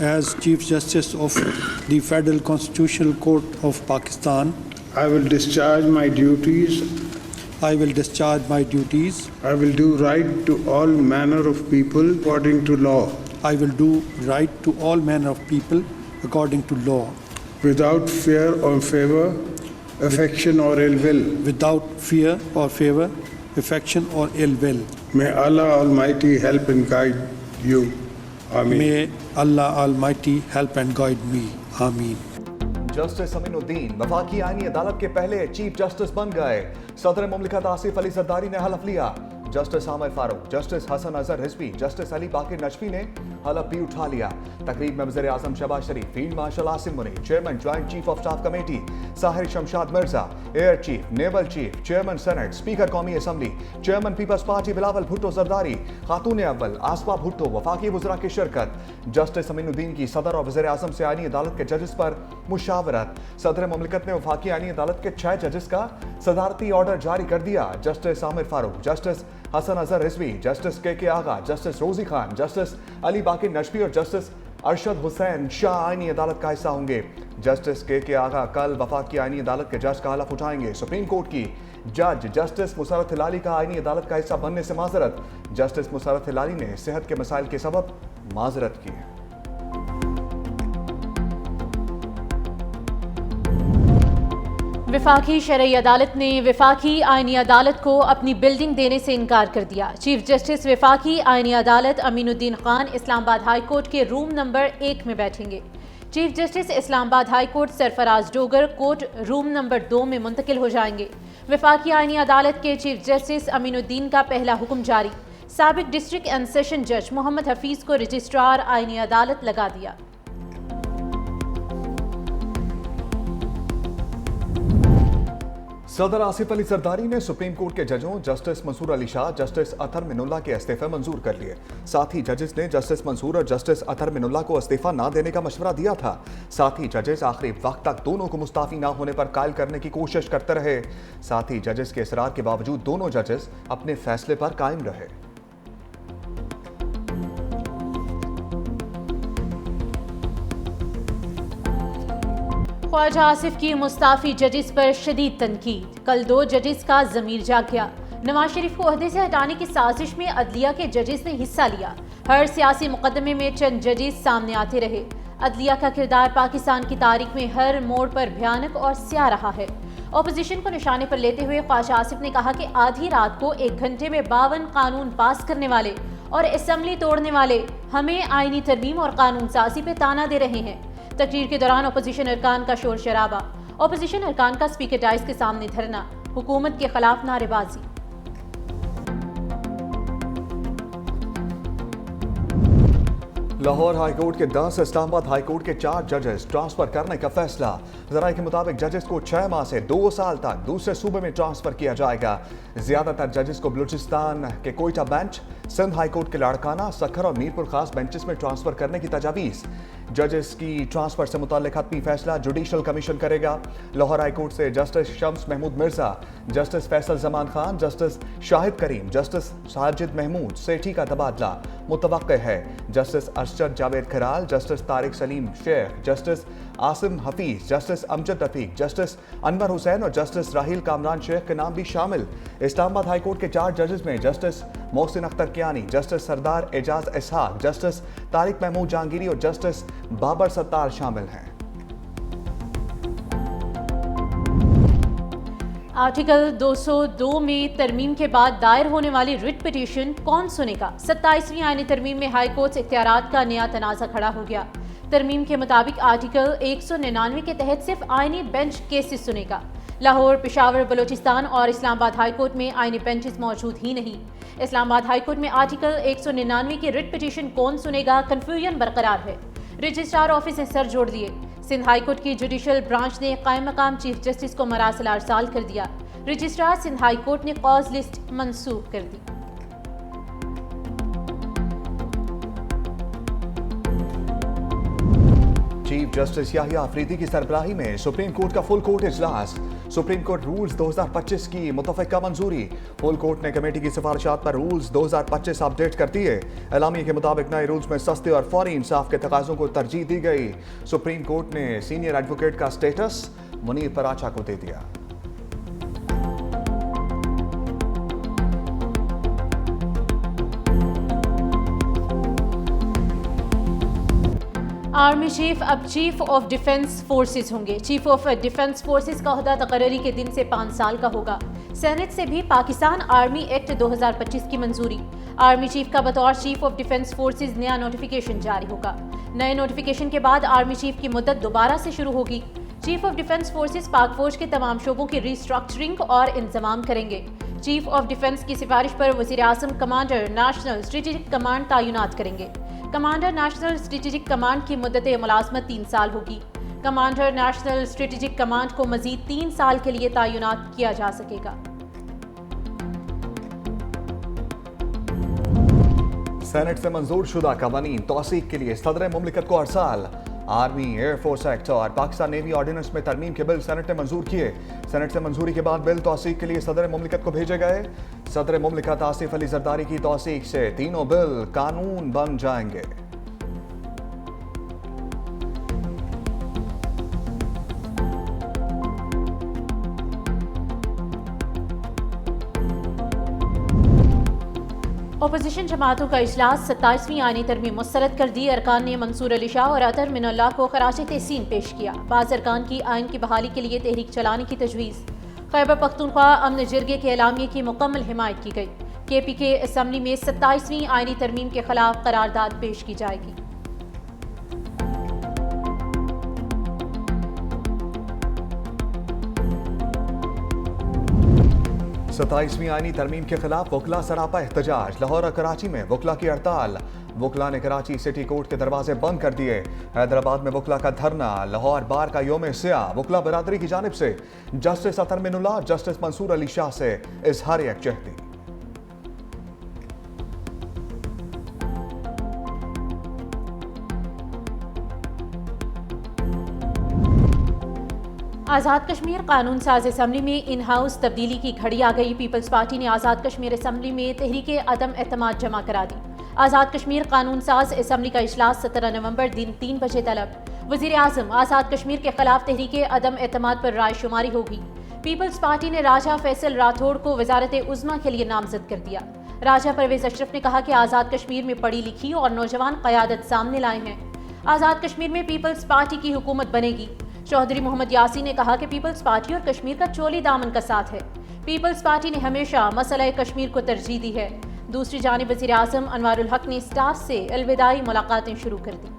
as Chief Justice of the Federal Constitutional Court of Pakistan, I will discharge my duties. I will discharge my duties. I will do right to all manner of people according to law, I will do right to all manner of people according to law, without fear or favor, affection or ill will. without fear or favor, affection or ill will. May Allah Almighty help and guide you. Ameen. May Allah Almighty help and guide me. Ameen. Justice Aminuddin वफाकी आईनी अदालत के पहले chief justice बन गए। सदर मुमलिकत आसिफ अली जरदारी ने हलफ लिया। Justice Aamir Farooq, justice Hasan Azhar Rizvi, justice Ali Baqir Najafi ने हलफ भी उठा लिया। तकरीब में वज़ीर आज़म Shehbaz Sharif, field marshal Asim Munir, chairman joint chief of staff committee Sahir Shamshad Mirza, air chief, naval chief, chairman senate, speaker कौमी assembly, chairman peoples party Bilawal Bhutto Zardari, खातून अव्वल आसफा भुट्टो, वफाकी वज़रा की शिरकत। जस्टिस अमीनुद्दीन की सदर और वज़ीर आज़म से आईनी अदालत के जजेस पर मुशावरत। सदर मुमलिकत ने वफाकी आईनी अदालत के 6 जजेस का सदारती ऑर्डर जारी कर दिया। Justice Aamir Farooq, justice Hasan Azhar Rizvi, justice K Agha, justice Rozi Khan, justice Ali Baqir Najafi और जस्टिस अरशद हुसैन शाह आईनी अदालत का हिस्सा होंगे। जस्टिस के आगा कल वफाकी आईनी अदालत के जज का हलफ उठाएंगे। सुप्रीम कोर्ट की जज जस्टिस मुसर्रत हिलाली का आईनी अदालत का हिस्सा बनने से माजरत। जस्टिस मुसर्रत हिलाली ने सेहत के मसाइल के सबब माजरत की। वफाकी शरई अदालत ने वफाकी आईनी अदालत को अपनी बिल्डिंग देने से इनकार कर दिया। चीफ जस्टिस वफाकी आईनी अदालत अमीनुद्दीन खान इस्लामाबाद हाई कोर्ट के रूम नंबर 1 में बैठेंगे। Chief justice Islamabad high court Sarfaraz Dogar court room number 2 में मुंतकिल हो जाएंगे। वफाकी आईनी अदालत के चीफ जस्टिस अमीनुद्दीन का पहला हुक्म जारी। साबिक डिस्ट्रिक्ट एंड सेशन जज मोहम्मद हफीज को रजिस्ट्रार आईनी अदालत लगा दिया। सदर आसिफ अली जरदारी ने सुप्रीम कोर्ट के जजों जस्टिस मंसूर अली शाह, जस्टिस अतहर मिनुल्लाह के इस्तीफे मंजूर कर लिए। साथ ही जजेस ने जस्टिस मंसूर और जस्टिस अतहर मिनुल्लाह को इस्तीफा ना देने का मशवरा दिया था। साथ ही जजेस आखिरी वक्त तक दोनों को मुस्ताफी ना होने पर कायल करने की कोशिश करते रहे। साथ ही जजेस के इसरार के बावजूद दोनों जजेस अपने फैसले पर कायम रहे। ख्वाजा आसिफ की मुस्ताफी जजेस पर शदीद तनकीद। कल 2 जजेस का ज़मीर जाग गया। नवाज शरीफ को ओहदे से हटाने की साजिश में अदलिया के जजेस ने हिस्सा लिया। हर सियासी मुकदमे में चंद जजेस सामने आते रहे। अदलिया का किरदार पाकिस्तान की तारीख में हर मोड़ पर भयानक और स्याह रहा है। अपोजिशन को निशाने पर लेते हुए ख्वाजा आसिफ ने कहा कि आधी रात को 1 घंटे में 52 कानून पास करने वाले और असम्बली तोड़ने वाले हमें आईनी तरमीम और कानून साजी पे ताना दे रहे हैं। तकरीर के दौरान अपोजिशन अरकान का शोर शराबा, अपोजिशन अरकान का स्पीकर डाइस के सामने धरना, हुकूमत के खिलाफ नारेबाजी। लाहौर हाई कोर्ट के 10, इस्लामाबाद हाई कोर्ट के 4 जजेस ट्रांसफर करने का फैसला। जराये के मुताबिक जजेस को 6 माह से 2 साल तक दूसरे सूबे में ट्रांसफर किया जाएगा। ज्यादातर जजेस को बलूचिस्तान के Quetta bench, Sindh high court के लाड़काना, सखर और मीरपुर खास बेंचेस में ट्रांसफर करने की तजावीज़। जजेस की ट्रांसफर से मुताल्लिक हतमी फैसला जुडिशल कमीशन करेगा। लाहौर हाई कोर्ट से justice Shams Mahmood Mirza, justice Faisal Zaman Khan, justice Shahid Karim, justice Sajid Mahmood Sethi का तबादला मुतवक्के है। Justice Arshad Javed Kharal, justice Tariq Saleem Sheikh, justice Asim Hafeez, justice Amjad Rafiq, justice Anwar Hussain और जस्टिस राहील कामरान शेख के नाम भी शामिल। इस्लामाबाद हाई कोर्ट के 4 जजेस में जस्टिस मोहसिन अख्तर कियानी, जस्टिस सरदार एजाज इसहाक, जस्टिस तारिक महमूद जहांगीरी और जस्टिस बाबर सत्तार शामिल हैं। आर्टिकल 202 में तरमीम के बाद दायर होने वाली रिट पिटीशन कौन सुनेगा? 27वीं आईनी तरमीम में हाई कोर्ट इख्तियारात का नया तनाज़ा खड़ा हो गया। तरमीम के मुताबिक आर्टिकल 199 के तहत सिर्फ आईनी बेंच केसेस सुनेगा। लाहौर, पेशावर, बलूचिस्तान और इस्लामाबाद हाई कोर्ट में आईनी बेंचेस मौजूद ही नहीं। इस्लामाबाद हाई कोर्ट में आर्टिकल 199 की रिट पिटीशन कौन सुनेगा, कन्फ्यूजन बरकरार है। रजिस्ट्रार ऑफिस ने सर जोड़ लिए। सिंध हाई कोर्ट की जुडिशल ब्रांच ने कायम मकाम चीफ जस्टिस को मरासिल अरसाल कर दिया। रजिस्ट्रार सिंध हाई कोर्ट ने कॉज लिस्ट मंसूख कर दी। चीफ जस्टिस याहिया अफरीदी की सरबराही में सुप्रीम कोर्ट का फुल कोर्ट इजलास। सुप्रीम कोर्ट रूल्स 2025 की मुतफ़िका मंजूरी। फुल कोर्ट ने कमेटी की सिफारिशात पर रूल्स 2025 अपडेट कर दिए। एलामिया के मुताबिक नए रूल्स में सस्ते और फौरी इंसाफ के तकाज़ों को तरजीह दी गई। सुप्रीम कोर्ट ने सीनियर एडवोकेट का स्टेटस मुनीर पराचा को दे दिया। आर्मी चीफ अब चीफ ऑफ डिफेंस फोर्सेस होंगे। चीफ ऑफ डिफेंस फोर्सेस का ओहदा तकर्री के दिन से 5 साल का होगा। सेनेट से भी पाकिस्तान आर्मी एक्ट 2025 की मंजूरी। आर्मी चीफ का बतौर चीफ ऑफ डिफेंस फोर्सेस नया नोटिफिकेशन जारी होगा। नए नोटिफिकेशन के बाद आर्मी चीफ की मुद्दत दोबारा से शुरू होगी। चीफ ऑफ डिफेंस फोर्सेस पाक फौज के तमाम शोबों की रिस्ट्रक्चरिंग और इंतजाम करेंगे। चीफ ऑफ डिफेंस की सिफारिश पर वज़ीर आज़म कमांडर नेशनल स्ट्रेटेजिक कमांड तैनात करेंगे। कमांडर नेशनल स्ट्रेटेजिक कमांड की मुद्दत मुलाजमत 3 साल होगी। कमांडर नेशनल स्ट्रेटेजिक कमांड को मजीद 3 साल के लिए तैनात किया जा सकेगा। सेनेट से मंजूर शुदा कवानीन तौसीक के लिए सदर मुमलिकत को अरसाल। आर्मी, एयरफोर्स एक्ट और पाकिस्तान नेवी ऑर्डिनेंस में तरमीम के बिल सेनेट ने मंजूर किए। सेनेट से मंजूरी के बाद बिल तौसीक के लिए सदर मुमलिकत को भेजे गए। सदर मुमलिकत आसिफ अली जरदारी की तौसीक से तीनों बिल कानून बन जाएंगे। अपोजिशन जमातों का इजलास 27वीं आईनी तरमीम मुस्तरद कर दी। अरकान ने मंसूर अली शाह और अतर मिनल्लाह को खराज तहसीन पेश किया। बाज़ अरकान की आइन की बहाली के लिए तहरीक चलाने की तजवीज़। खैबर पख्तूनख्वा अमन जिरगे के एलामिया की मुकम्मल हिमायत की गई। KPK असम्बली में 27वीं आईनी तरमीम के खिलाफ करारदाद पेश की जाएगी। 27वीं आईनी तरमीम के खिलाफ वकला सरापा एहतजाज। लाहौर और कराची में वकला की हड़ताल। वकला ने कराची सिटी कोर्ट के दरवाजे बंद कर दिए। हैदराबाद में वकला का धरना। लाहौर बार का योम सियाह। वकला बरादरी की जानिब से जस्टिस अतर मिनुल्लाह, जस्टिस मंसूर अली शाह से इजहार यकजहती। आज़ाद कश्मीर कानून साज असम्बली में इन हाउस तब्दीली की घड़ी आ गई। पीपल्स पार्टी ने आज़ाद कश्मीर असम्बली में तहरीके अदम एतमाद जमा करा दी। आज़ाद कश्मीर कानून साज असम्बली का इजलास 17 नवंबर दिन 3 बजे तलब। वज़ीर आज़म आज़ाद कश्मीर के खिलाफ तहरीके अदम एतमाद पर राय शुमारी होगी। पीपल्स पार्टी ने राजा फैसल राठौड़ को वजारत उज़्मा के लिए नामजद कर दिया। राजा परवेज अशरफ ने कहा कि आज़ाद कश्मीर में पढ़ी लिखी और नौजवान क़यादत सामने लाए हैं। आज़ाद कश्मीर में पीपल्स पार्टी की हुकूमत बनेगी। चौधरी मोहम्मद यासीन ने कहा कि पीपल्स पार्टी और कश्मीर का चोली दामन का साथ है। पीपल्स पार्टी ने हमेशा मसला कश्मीर को तरजीह दी है। दूसरी जानिब वज़ीर आज़म अनवारुल हक ने स्टाफ से अलविदाई मुलाकातें शुरू कर दी।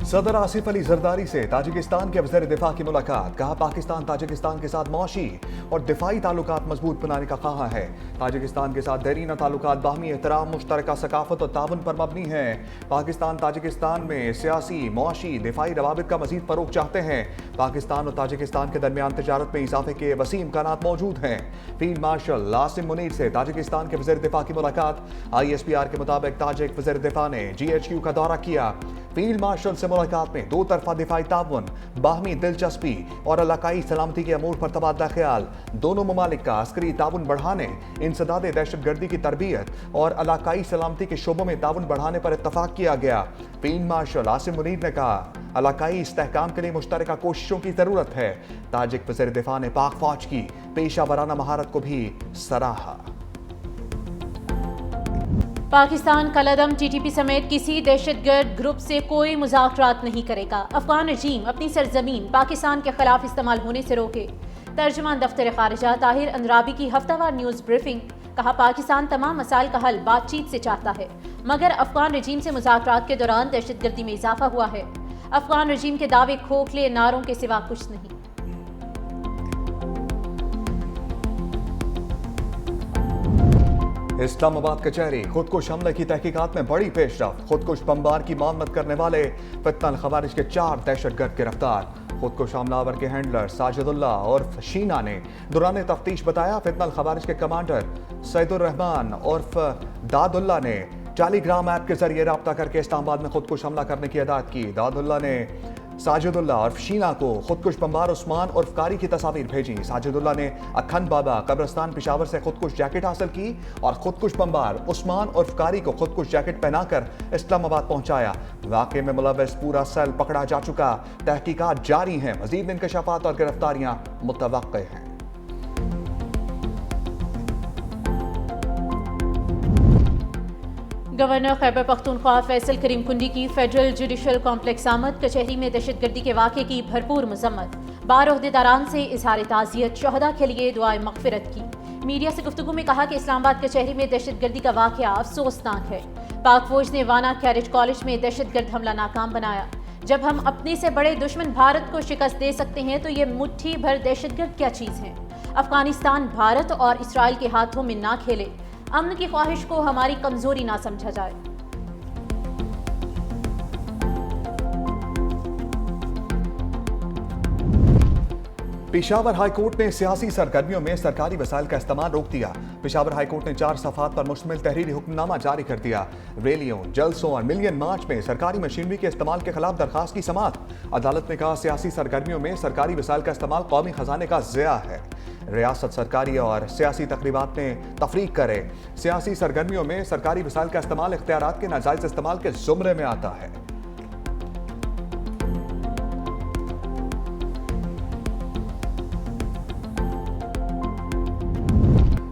सदर आसिफ अली जरदारी से ताजिकिस्तान के वज़ीर दिफा की मुलाकात। कहा पाकिस्तान ताजिकिस्तान के साथ मौशी और दिफाई ताल्लुकात मजबूत बनाने का ख्वाह है। ताजिकिस्तान के साथ देरीना ताल्लुकात बाहमी एहतराम, मुश्तरका सकाफत और ताउन पर मबनी है। पाकिस्तान ताजिकिस्तान में सियासी, मौशी, दिफाई रवाबित का मजीद फरोग चाहते हैं। पाकिस्तान और ताजिकिस्तान के दरमियान तजारत में इजाफे के वसीम इम्कानात मौजूद हैं। फील्ड मार्शल आसिम मुनीर से ताजिकिस्तान के वज़ीर दिफा की मुलाकात। ISPR के मुताबिक ताजिक वज़ीर दिफा ने GHQ का दौरा किया। फील्ड मार्शल से मुलाकात में दो तरफा दिफाई ताउन, बाहमी दिलचस्पी और इलाकाई सलामती के अमूर पर तबादला ख्याल। दोनों ममालिक का अस्करी ताउन बढ़ाने, इंसदाद दहशतगर्दी की तरबियत और इलाकाई सलामती के शोबों में ताउन बढ़ाने पर इत्तफाक किया गया। फील्ड मार्शल आसिम मुनीर ने कहा इलाकाई इस्तेहकाम के लिए मुश्तरका कोशिशों की जरूरत है। ताजिक वज़ीर दिफा ने पाक फौज की पेशा वराना महारत को भी सराहा। पाकिस्तान कलअदम TTP समेत किसी दहशतगर्द ग्रुप से कोई मुज़ाकरात नहीं करेगा। अफगान रजीम अपनी सरजमीन पाकिस्तान के खिलाफ इस्तेमाल होने से रोके। तर्जुमान दफ्तर खारिजा ताहिर अंद्राबी की हफ्तावार न्यूज़ ब्रीफिंग। कहा पाकिस्तान तमाम मसाइल का हल बातचीत से चाहता है, मगर अफगान रजीम से मुज़ाकरात के दौरान दहशतगर्दी में इजाफा हुआ है। अफगान रजीम के दावे खोखले नारों के सिवा कुछ नहीं। इस्लामाबाद कचहरी खुदकुश हमले की तहकीकात में बड़ी पेशरफ। खुदकुश बमबार की मामलत करने वाले फितनल खवारिज के 4 दहशतगर्द गिरफ्तार। खुदकुश हमलावर के हैंडलर साजिदुल्ला उर्फ शीना ने दौरान तफ्तीश बताया फितनल खवारिज के कमांडर सैदुर रहमान उर्फ दादुल्ला ने टेलीग्राम ऐप के जरिए रब्ता करके इस्लामाबाद में खुदकुश हमला करने की हिदायत की। दादुल्ला ने साजिदुल्ला और शीना को खुदकुश बमबार उस्मान और कारी की तस्वीर भेजी। साजिदुल्ला ने अखंड बाबा कब्रिस्तान पेशावर से खुदकुश जैकेट हासिल की और खुदकुश बमबार उस्मान और कारी को खुदकुश जैकेट पहनाकर इस्लामाबाद पहुंचाया। वाकये में मुलव्वस पूरा सेल पकड़ा जा चुका। तहकीकात जारी हैं। मजीद इंकशाफात और गिरफ्तारियां मुतवक्के हैं। गवर्नर खैबर पख्तूनख्वा फैसल करीम कुंडी की फेडरल जुडिशल कॉम्प्लेक्स आमद। कचहरी में दहशतगर्दी के वाक़े की भरपूर मजम्मत। बार ओहदेदारान से इजहार ताज़ियत। शहदा के लिए दुआए मग़फ़िरत की। मीडिया से गुफ्तगू में कहा कि इस्लामाबाद कचहरी में दहशतगर्दी का वाक़या अफसोसनाक है। पाक फौज ने वाना कैरेज कॉलेज में दहशतगर्द हमला नाकाम बनाया। जब हम अपने से बड़े दुश्मन भारत को शिकस्त दे सकते हैं तो ये मुट्ठी भर दहशतगर्द क्या चीज़ है। अफगानिस्तान भारत और इसराइल के हाथों में ना खेले। अमन की ख्वाहिश को हमारी कमजोरी ना समझा जाए। पेशावर हाई कोर्ट ने सियासी सरगर्मियों में सरकारी वसाइल का इस्तेमाल रोक दिया। पेशावर हाई कोर्ट ने 4 सफ़ात पर मुश्तमिल तहरीरी हुक्मनामा जारी कर दिया। रैलियों, जलसों और मिलियन मार्च में सरकारी मशीनरी के इस्तेमाल के खिलाफ दरखास्त की समाअत। अदालत ने कहा सियासी सरगर्मियों में सरकारी वसाइल का इस्तेमाल कौमी खजाने का ज़िया है। रियासत सरकारी और सियासी तकरीबात में तफरीक करे। सियासी सरगर्मियों में सरकारी वसाइल का इस्तेमाल इख्तियारात के नाजायज इस्तेमाल के जुमरे में आता है।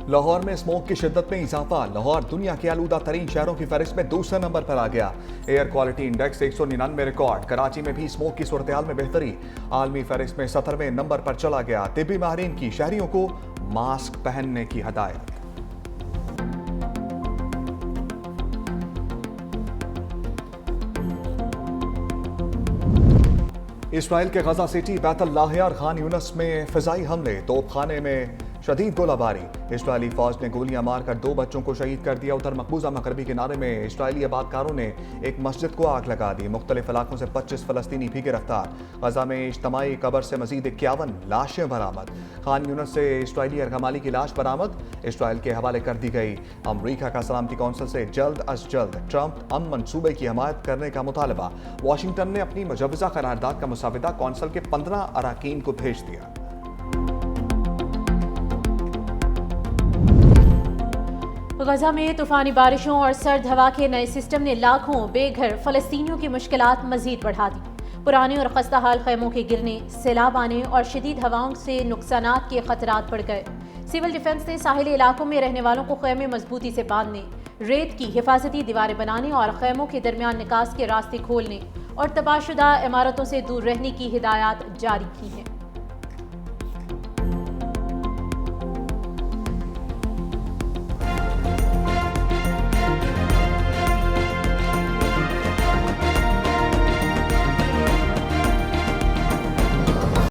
लाहौर में स्मोक की शिद्दत में इजाफा। लाहौर दुनिया के आलूदा तरीन शहरों की फहरिस्त में दूसरे नंबर पर आ गया। Air quality index 199 record. Karachi में भी स्मोक की सूरत हाल में बेहतरी। आलमी फहरिस्त में 17वें नंबर पर चला गया। तिब्बी माहिरीन की शहरियों को मास्क पहनने की हदायत। इसराइल के गजा सिटी, बैतुल लाहिया और खान यूनस में फिजाई हमले। तोपखाने में शदीद गोलाबारी। इस्राएली फौज ने गोलियां मारकर 2 बच्चों को शहीद कर दिया। उधर मकबूजा मगरबी किनारे में इस्राएली आबादकारों ने एक मस्जिद को आग लगा दी। मुख्तलिफ इलाकों से 25 फलस्तीनी भी गिरफ्तार। गजा में इज्तमाई कब्र से मजीद 51 लाशें बरामद। खान यूनस से इस्राएली अरगमाली की लाश बरामद, इस्राएल के हवाले कर दी गई। अमरीका का सलामती कौंसिल से जल्द अज जल्द ट्रंप अमन मंसूबे की हमायत करने का मुतालबा। वाशिंगटन ने अपनी मुजव्वजा करारदाद का मुसाविदा कौंसिल के 15 अरकान को भेज दिया। गजा में तूफानी बारिशों और सर्द हवा के नए सिस्टम ने लाखों बेघर फलस्तीनियों की मुश्किलात मजीद बढ़ा दी। पुराने और खस्ता हाल खैमों के गिरने, सैलाब आने और शदीद हवाओं से नुकसानात के खतरात बढ़ गए। सिविल डिफेंस ने साहिली इलाकों में रहने वालों को खैमे मजबूती से बांधने, रेत की हिफाजती दीवारें बनाने और खैमों के दरमियान निकास के रास्ते खोलने और तबाहशुदा इमारतों से दूर रहने की हिदायत जारी की हैं।